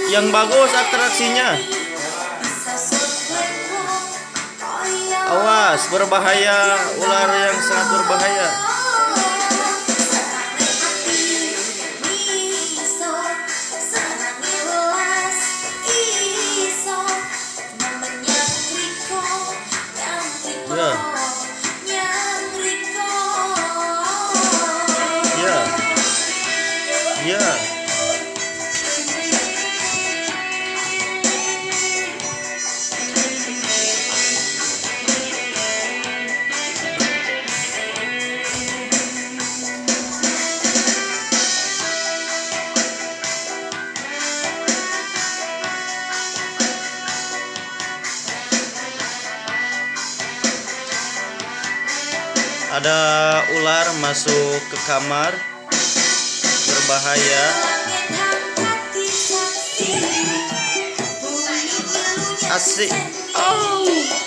Yang bagus atraksinya. Awas, berbahaya, ular yang sangat berbahaya. Ya, ya, ya. Ada ular masuk ke kamar, berbahaya. Asik. Oh.